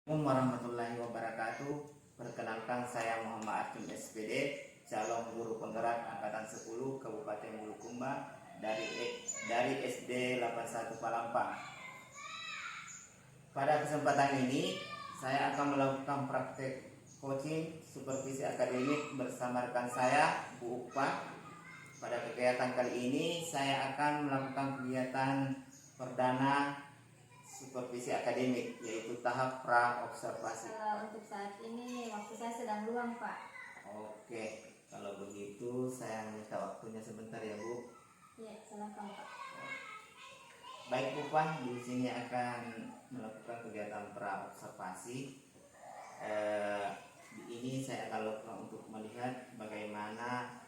Assalamualaikum warahmatullahi wabarakatuh. Perkenalkan, saya Muhammad Arjun SPD, calon guru penggerak angkatan 10 Kabupaten Bulukumba dari SD 81 Palampang. Pada kesempatan ini saya akan melakukan praktek coaching supervisi akademik bersama rekan saya Bu Upa. Pada kegiatan kali ini saya akan melakukan kegiatan perdana supervisi akademik, yaitu tahap pra-observasi. Untuk saat ini waktu saya sedang luang, Pak. Oke, kalau begitu saya minta waktunya sebentar ya, Bu. Ya, silakan, Pak. Baik, Bu Pak, di sini akan melakukan kegiatan pra-observasi. Di ini saya akan lakukan untuk melihat bagaimana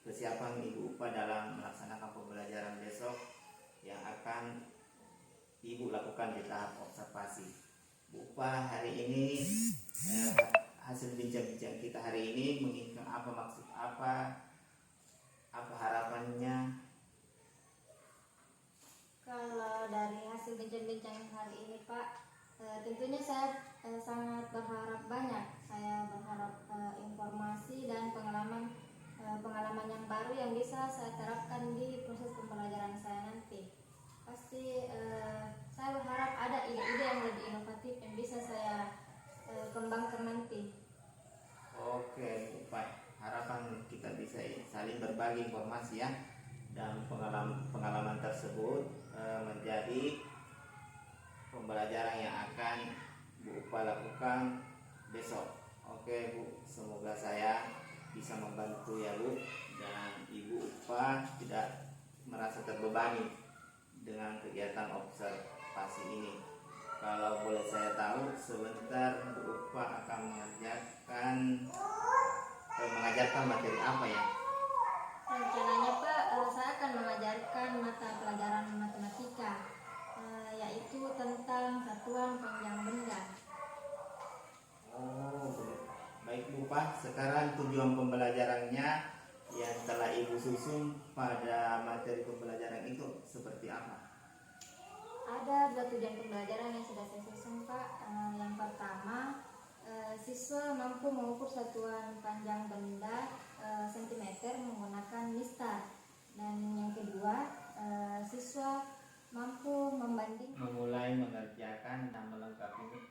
kesiapan Ibu Upa dalam melaksanakan pembelajaran besok yang akan Ibu lakukan di tahap observasi. Bu Upa, hari ini hasil bincang-bincang kita hari ini menginginkan apa, maksud apa harapannya? Kalau dari hasil bincang-bincang hari ini, Pak, tentunya saya sangat berharap banyak. Saya berharap informasi dan pengalaman yang baru yang bisa saya terapkan di proses pembelajaran saya nanti. Pasti saya berharap ada ide-ide yang lebih inovatif yang bisa saya kembangkan nanti. Oke, Bu Upa, harapan kita bisa saling berbagi informasi ya, dan pengalaman tersebut menjadi pembelajaran yang akan Bu Upa lakukan besok. Oke, Bu, semoga saya bisa membantu ya, Bu, dan Ibu Upa tidak merasa terbebani dengan kegiatan observasi ini. Kalau boleh saya tahu, sebentar Bu Upa akan mengajarkan materi apa ya? Rencananya, Pak, saya akan mengajarkan mata pelajaran matematika, yaitu tentang satuan panjang benda. Oh, baik Bu Upa. Sekarang tujuan pembelajarannya yang telah Ibu susun pada materi pembelajaran itu seperti apa? Ada dua tujuan pembelajaran yang sudah saya susun, Pak. Yang pertama, siswa mampu mengukur satuan panjang benda cm menggunakan mistar. Dan yang kedua, siswa mampu memulai mengerjakan dan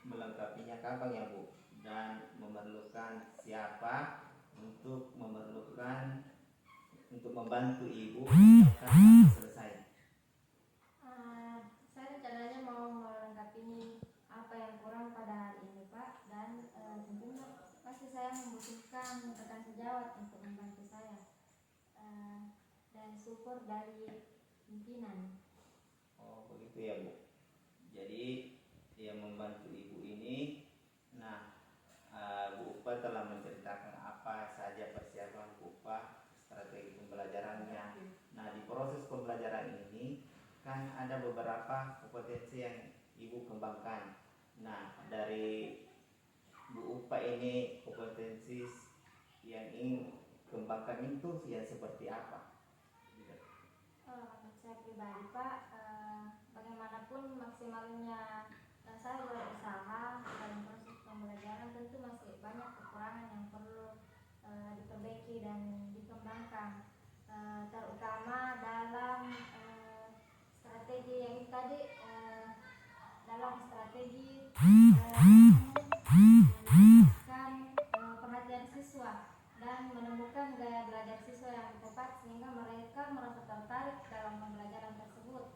melengkapinya kapan ya, Bu? Dan memerlukan siapa untuk membantu Ibu akan selesai? Saya rencananya mau melengkapi apa yang kurang pada hari ini, Pak, dan tentunya pasti saya membutuhkan rekan sejawat untuk membantu saya, dan support dari pimpinan. Oh, begitu ya, Bu. Jadi yang membantu Ibu ini, nah, Bu Upa telah menceritakan apa saja persiapan Bu Upa, strategi pembelajarannya. Nah, di proses pembelajaran ini kan ada beberapa kompetensi yang Ibu kembangkan. Nah, dari Bu Upa ini kompetensi yang ingin kembangkan itu yang seperti apa? Menurut saya pribadi, Pak, bagaimanapun maksimalnya saya berusaha dalam proses pembelajaran, tentu masih banyak kekurangan yang perlu diperbaiki dan dikembangkan, terutama dalam strategi yang tadi, dalam strategi meningkatkan perhatian siswa dan menemukan gaya belajar siswa yang tepat sehingga mereka merasa tertarik dalam pembelajaran tersebut.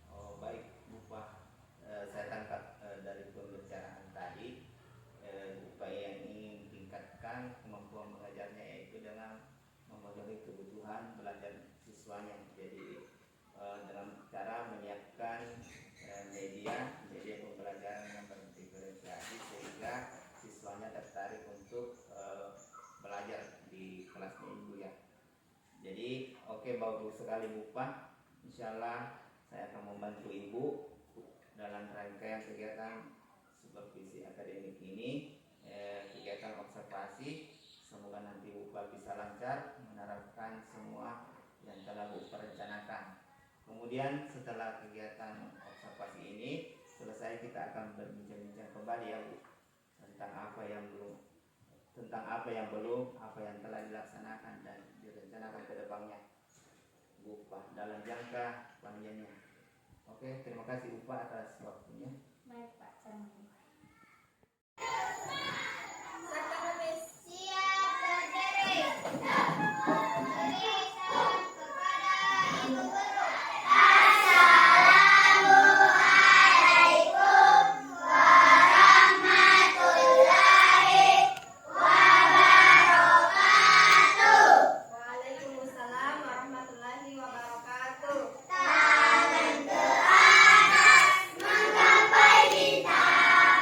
Oh, baik Bu Upa. Saya tangkap dari pembicaraan tadi, Bu Upa yang ingin tingkatkan kemampuan mengajarnya yaitu dengan memenuhi kebutuhan belajar siswanya. Jadi dengan cara menyiapkan media pembelajaran yang berdiferensiasi sehingga siswanya tertarik untuk belajar di kelasnya Ibu ya. Jadi bagus sekali Bu Upa. Insyaallah saya akan membantu Ibu dalam rangkaian kegiatan supervisi akademik ini, kegiatan observasi. Semoga nanti Bu Upa bisa lancar menerapkan semua yang telah Bu Upa rencanakan. Kemudian setelah kegiatan observasi ini, selesai kita akan berbincang-bincang kembali ya Bu, tentang apa yang belum, apa yang telah dilaksanakan dan direncanakan ke depannya Bu Upa dalam jangka panjangnya. Oke, terima kasih Upa atas waktunya. Baik Pak, sama-sama. Sekretaris siap berdiri. Beri salam kepada Ibu Guru. Assalamualaikum warahmatullahi wabarakatuh. Waalaikumsalam warahmatullahi wabarakatuh. Tangan ke atas menggapai bintang.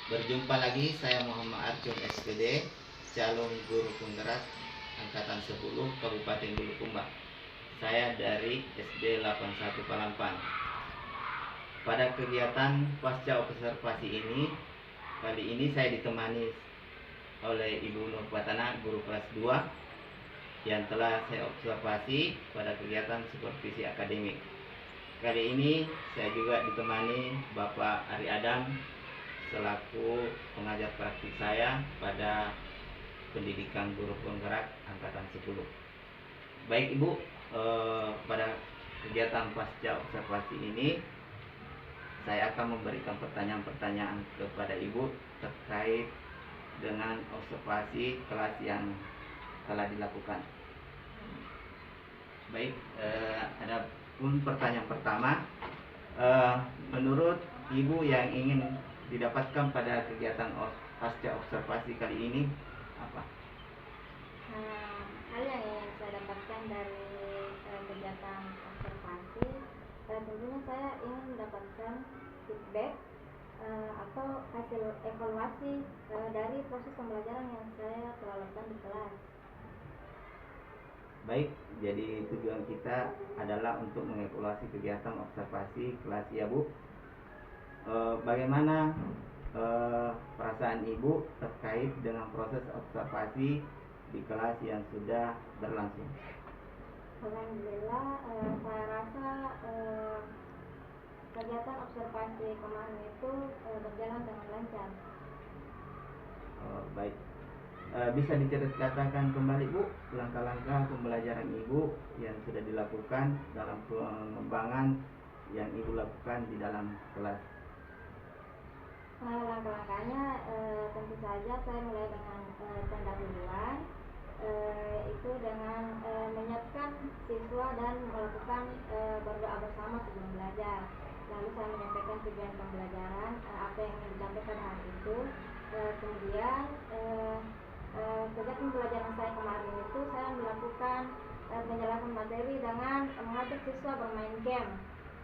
Berjumpa lagi, saya Muhammad Arjun SPD, calon guru penggerak angkatan 10 Kabupaten Bulukumba. Saya dari SD 81 Palampan. Pada kegiatan pasca observasi ini, kali ini saya ditemani oleh Ibu Nur Patana, guru kelas 2 yang telah saya observasi pada kegiatan supervisi akademik. Kali ini saya juga ditemani Bapak Ari Adam selaku pengajar praktik saya pada pendidikan guru penggerak angkatan 10. Baik Ibu, pada kegiatan pasca observasi ini saya akan memberikan pertanyaan-pertanyaan kepada Ibu terkait dengan observasi kelas yang telah dilakukan. Baik, ada pun pertanyaan pertama, menurut Ibu yang ingin didapatkan pada kegiatan pasca observasi kali ini apa? Hal yang ingin saya dapatkan dari kegiatan observasi, tentunya saya ingin mendapatkan feedback atau hasil evaluasi dari proses pembelajaran yang saya telah lakukan di kelas. Baik, jadi tujuan kita adalah untuk mengevaluasi kegiatan observasi kelas ya Bu. Bagaimana perasaan Ibu terkait dengan proses observasi di kelas yang sudah berlangsung? Alhamdulillah, saya rasa kegiatan observasi kemarin itu berjalan dengan lancar. Baik, bisa diceritakan kembali Bu langkah-langkah pembelajaran Ibu yang sudah dilakukan dalam pengembangan yang Ibu lakukan di dalam kelas. Langkah-langkahnya tentu saja saya mulai dengan pendahuluan, itu dengan menyiapkan siswa dan melakukan berdoa bersama sebelum belajar. Lalu saya menyampaikan tujuan pembelajaran, apa yang ingin disampaikan hari itu. Kemudian kegiatan pembelajaran saya kemarin itu saya melakukan penjelasan materi dengan mengajak siswa bermain game.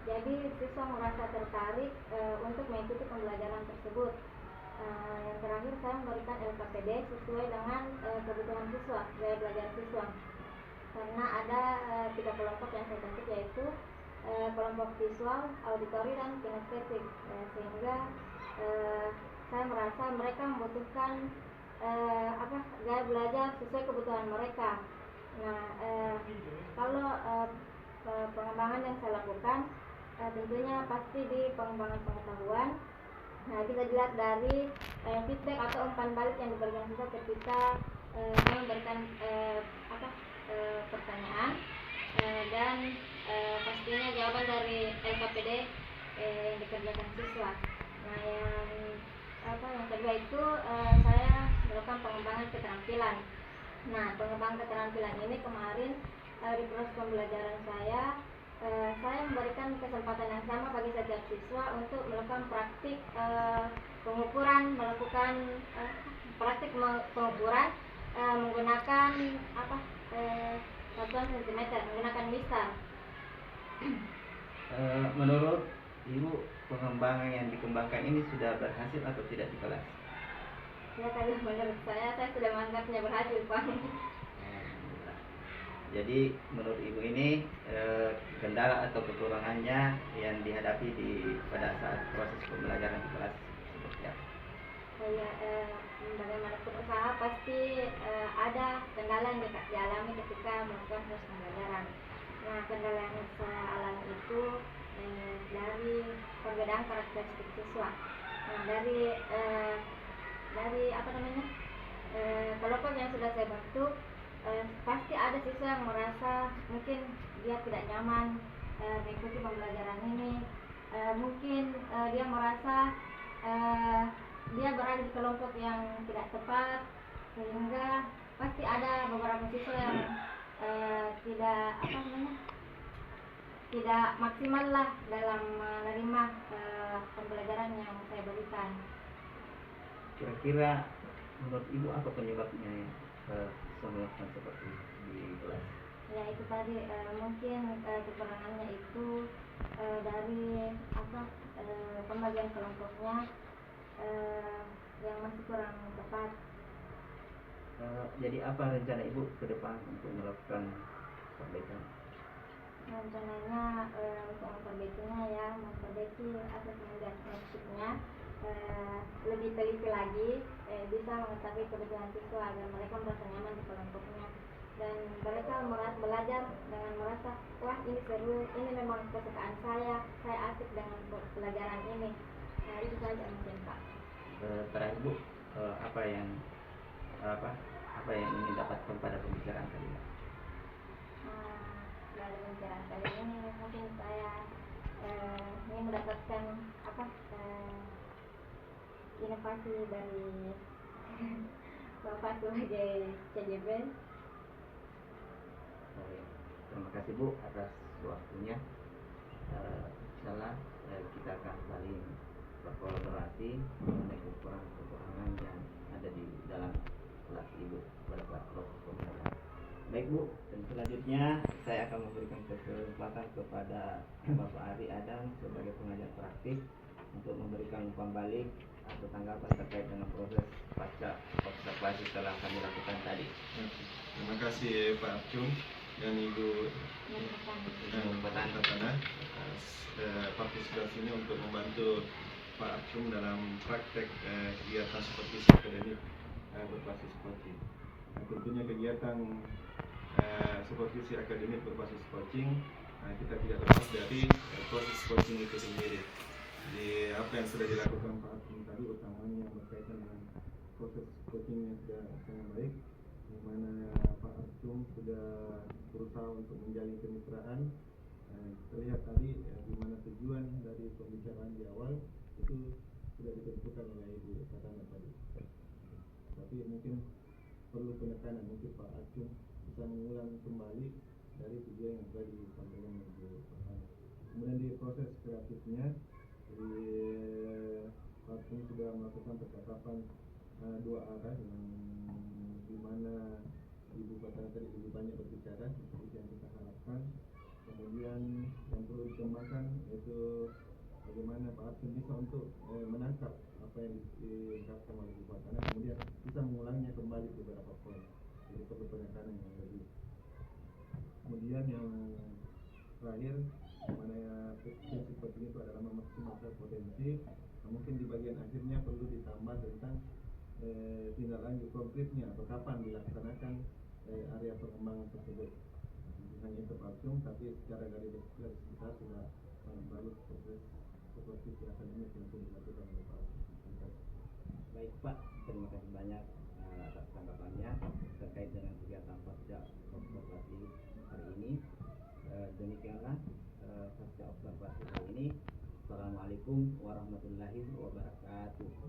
Jadi siswa merasa tertarik untuk mengikuti pembelajaran tersebut. Yang terakhir saya memberikan LKPD sesuai dengan kebutuhan siswa, gaya belajar siswa. Karena ada 3 kelompok yang saya bentuk, yaitu kelompok visual, auditori, dan kinestetik. Sehingga saya merasa mereka membutuhkan gaya belajar sesuai kebutuhan mereka. Nah, kalau pengembangan yang saya lakukan tentunya pasti di pengembangan pengetahuan. Nah, bisa dilihat dari feedback atau umpan balik yang diberikan siswa ketika saya memberikan pertanyaan dan pastinya jawaban dari LKPD yang dikerjakan siswa. Nah, yang kedua itu saya melakukan pengembangan keterampilan. Nah, pengembangan keterampilan ini kemarin di proses pembelajaran saya memberikan kesempatan yang sama bagi setiap siswa untuk melakukan praktik pengukuran, pengukuran menggunakan satuan sentimeter, menggunakan mistar. Menurut Ibu, pengembangan yang dikembangkan ini sudah berhasil atau tidak di kelas? Ya, kalau menurut saya sudah menganggapnya berhasil, Pak. Jadi menurut Ibu ini kendala atau kekurangannya yang dihadapi pada saat proses pembelajaran di kelas seperti apa? Bagaimanapun usaha pasti ada kendala yang dialami ketika melakukan proses pembelajaran. Nah, kendala yang saya alami itu dari perbedaan karakteristik siswa. Nah, dari kelompok yang sudah saya bentuk, pasti ada siswa yang merasa mungkin dia tidak nyaman mengikuti pembelajaran ini. Mungkin dia merasa dia berada di kelompok yang tidak tepat, sehingga pasti ada beberapa siswa yang tidak maksimal lah dalam menerima pembelajaran yang saya berikan. Kira-kira menurut Ibu apa penyebabnya melakukan seperti di kelas? Ya, itu tadi mungkin kekurangannya itu dari pembagian kelompoknya yang masih kurang tepat. Jadi apa rencana Ibu ke depan untuk melakukan perbaikan? Rencananya untuk memperbaiki asas diagnostiknya, lebih teliti lagi, bisa mengetahui kebutuhan siswa agar mereka merasa nyaman di kelompoknya dan mereka belajar dengan merasa, wah ini seru, ini memang kesukaan saya asik dengan pelajaran ini. Nah, itu saja mungkin, Pak. Terakhir Bu, apa yang ingin dapatkan pada pembicaraan kali ini? Dari pembicaraan kali ini mungkin saya ingin mendapatkan inovasi dari Bapak sebagai CJB. Terima kasih Bu atas waktunya. Insyaallah kita akan saling berkolaborasi mengenai kekurangan yang ada di dalam kelas Ibu pada proses pembelajaran. Baik Bu, dan selanjutnya saya akan memberikan kesempatan kepada Bapak Ari Adam sebagai pengajar praktik untuk memberikan umpan balik atau tanggapan terkait dengan proses pasca observasi telah kami lakukan tadi. Terima kasih Pak Acung dan Ibu Petana atas partisipasinya untuk membantu Pak Acung dalam praktek kegiatan supervisi akademik berbasis coaching. Tentunya kegiatan supervisi akademik berbasis coaching kita tidak lepas dari proses coaching itu sendiri. Di apa yang sudah dilakukan Pak Acung tadi, utamanya yang berkaitan dengan proses coaching yang sudah sangat baik, di mana Pak Acung sudah berusaha untuk menjalin kemitraan. Terlihat tadi di mana tujuan dari pembicaraan di awal itu sudah ditentukan oleh Ibu Fatana tadi. Tapi mungkin perlu penekanan. Mungkin Pak Acung bisa mengulang kembali dari video yang sudah disampaikan minggu pertama. Kemudian di proses kreatifnya, Pak Acung sudah melakukan percakapan dua arah yang dimana Ibu Fatana tadi lebih banyak berbicara seperti yang kita harapkan. Kemudian yang perlu dikembangkan yaitu bagaimana Pak Acung bisa untuk menangkap apa yang diungkapkan oleh Ibu Fatana, kemudian bisa mengulangnya kembali ke beberapa poin. Jadi perlu penekanan yang lebih. Kemudian yang terakhir, mana prinsip penting itu adalah memaksimalkan potensi. Mungkin di bagian akhirnya perlu ditambah tentang tindak lanjut konkretnya atau kapan dilaksanakan area pengembangan tersebut. Hanya itu Pak Acung, tapi secara garis besar sudah sangat bagus proses seperti silakan ini yang dilakukan oleh Pak Acung. Baik Pak, terima kasih banyak atas tanggapannya terkait dengan kegiatan pasca observasi hari ini. Demikianlah pasca observasi hari ini. Assalamualaikum warahmatullahi wabarakatuh.